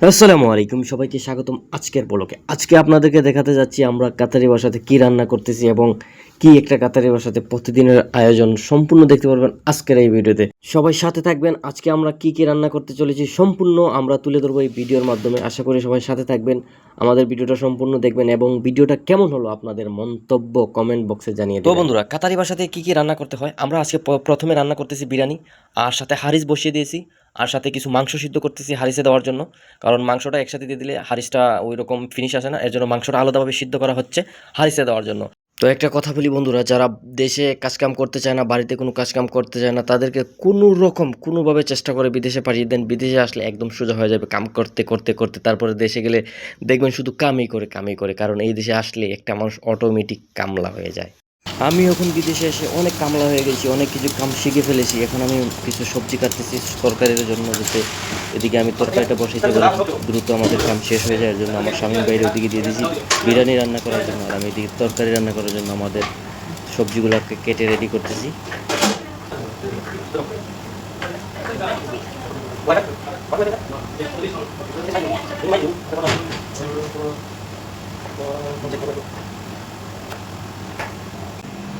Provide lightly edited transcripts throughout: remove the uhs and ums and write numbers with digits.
আসসালামু আলাইকুম, সবাইকে স্বাগতম আজকের ব্লগে। আজকে আপনাদেরকে দেখাতে যাচ্ছি আমরা কাতারি বাসাতে কি রান্না করতেছি এবং কি একটা কাতারি বাসাতে প্রতিদিনের আয়োজন সম্পূর্ণ দেখতে পারবেন আজকের এই ভিডিওতে। সবাই সাথে থাকবেন। আজকে আমরা কি কি রান্না করতে চলেছি সম্পূর্ণ আমরা তুলে ধরবো এই ভিডিওর মাধ্যমে। আশা করি সবাই সাথে থাকবেন, আমাদের ভিডিওটা সম্পূর্ণ দেখবেন এবং ভিডিওটা কেমন হলো আপনাদের মন্তব্য কমেন্ট বক্সে জানিয়ে দেবেন। তো বন্ধুরা, কাতারি বাসাতে কি কি রান্না করতে হয়, আমরা আজকে প্রথমে রান্না করতেছি বিরিয়ানি, আর সাথে হারিস বসিয়ে দিয়েছি, আর সাথে কিছু মাংস সিদ্ধ করতেছি হারিসে দেওয়ার জন্য। কারণ মাংসটা একসাথে দিয়ে দিলে হারিসটা ওই রকম ফিনিশ আসে না, এর জন্য মাংসটা আলাদাভাবে সিদ্ধ করা হচ্ছে হারিসে দেওয়ার জন্য। তো একটা কথা বলি বন্ধুরা, যারা দেশে কাজকাম করতে চায় না, বাড়িতে কোনো কাজকাম করতে চায় না, তাদেরকে কোনো রকম কোনোভাবে চেষ্টা করে বিদেশে পাঠিয়ে দেন। বিদেশে আসলে একদম সোজা হয়ে যাবে কাম করতে করতে করতে। তারপরে দেশে গেলে দেখবেন শুধু কামই করে কামই করে, কারণ এই দেশে আসলে একটা মানুষ অটোমেটিক কামলা হয়ে যায়। আমি এখন বিদেশে এসে অনেক কামলা হয়ে গেছি, অনেক কিছু কাম শিখে ফেলেছি। এখন আমি কিছু সবজি কাটতেছি তরকারির জন্য, যাতে এদিকে আমি তরকারিটা বসাইতে পারি, দ্রুত আমাদের কাম শেষ হয়ে যায়। এর জন্য আমার স্বামীর বাইরে ওদিকে দিয়ে দিয়েছি বিরিয়ানি রান্না করার জন্য, আর আমি এদিকে তরকারি রান্না করার জন্য আমাদের সবজিগুলোকে কেটে রেডি করতেছি।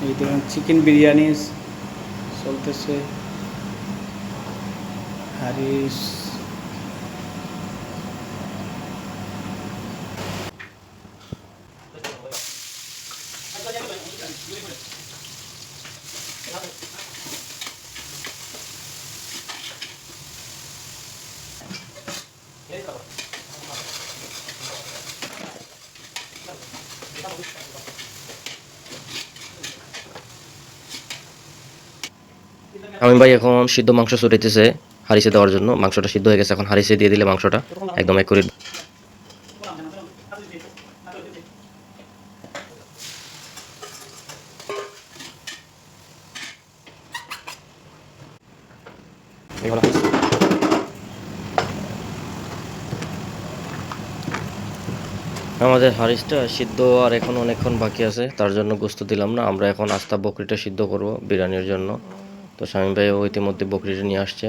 এই দেখুন চিকেন বিরিয়ানি চলতেছে, হারিস আমি ভাই এখন সিদ্ধ মাংস ছড়াইতেছে হারিসে দেওয়ার জন্য। মাংসটা সিদ্ধ হয়ে গেছে, এখন হারিসে দিয়ে দিলে মাংসটা একদম একুরেট। আমাদের হারিসটা সিদ্ধ আর এখন অনেকক্ষণ বাকি আছে, তার জন্য গোস্ত দিলাম না। আমরা এখন আস্তা বকরিটা সিদ্ধ করব বিরিয়ানির জন্য। তো স্বামী ভাই ইতিমধ্যে বকরিটা নিয়ে আসছে,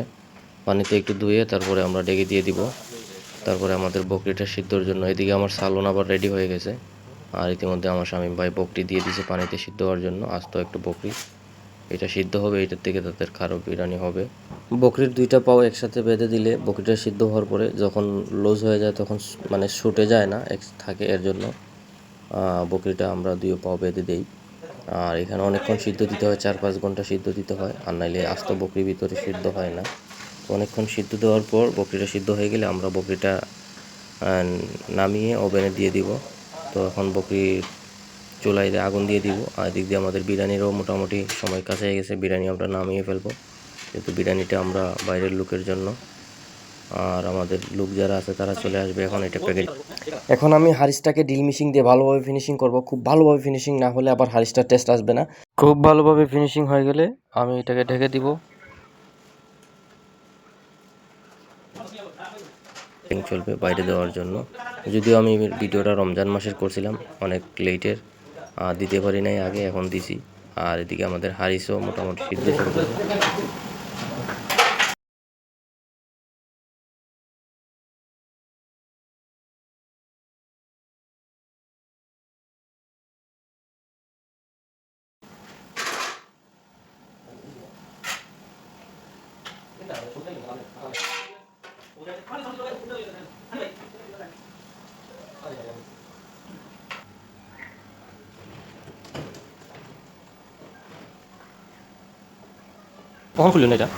পানিতে একটু ধুয়ে তারপরে আমরা ডেকে দিয়ে দিব। তারপরে আমাদের বকরিটা সিদ্ধর জন্য এদিকে আমার সালন আবার রেডি হয়ে গেছে, আর ইতিমধ্যে আমার স্বামী ভাই বকরি দিয়ে দিয়েছে পানিতে সিদ্ধ হওয়ার জন্য। আস্ত একটু বকরি, এটা সিদ্ধ হবে, এটার থেকে তাদের খারাপ বিরিয়ানি হবে। বকরির দুইটা পাও একসাথে বেঁধে দিলে বকরিটা সিদ্ধ হওয়ার পরে যখন লুজ হয়ে যায় তখন মানে ছুটে যায় না, থাকে। এর জন্য বকরিটা আমরা দুই পাও বেঁধে দেই। আর এখানে অনেকক্ষণ সিদ্ধ দিতে হয়, 4-5 ঘন্টা সিদ্ধ দিতে হয়, আর নাইলে আস্ত বকরির ভিতরে সিদ্ধ হয় না। অনেকক্ষণ সিদ্ধ দেওয়ার পর বকরিটা সিদ্ধ হয়ে গেলে আমরা বকরিটা নামিয়ে ওভেনে দিয়ে দিব। তো এখন বকরির চুলায় আগুন দিয়ে দিব, আর এদিক দিয়ে আমাদের বিরিয়ানিরও মোটামুটি সময় কাছে হয়ে গেছে। বিরিয়ানি আমরা নামিয়ে ফেলবো, যেহেতু বিরিয়ানিটা আমরা বাইরের লোকের জন্য, আর আমাদের লোক যারা আছে তারা চলে আসবে। এখন এটা প্যাকেট। এখন আমি হারিসটাকে ড্রিল মেশিন দিয়ে ভালোভাবে ফিনিশিং করব। খুব ভালোভাবে ফিনিশিং না হলে আবার হারিসটার টেস্ট আসবে না। খুব ভালোভাবে ফিনিশিং হয়ে গেলে আমি এটাকে ঢেকে দিব চলবে বাইরে দেওয়ার জন্য। যদিও আমি ভিডিওটা রমজান মাসের করছিলাম, অনেক লেটের, দিতে পারি নাই আগে, এখন দিছি। আর এদিকে আমাদের হারিসও মোটামুটি সিদ্ধ চলতেছে। কখন খুললেন এটা?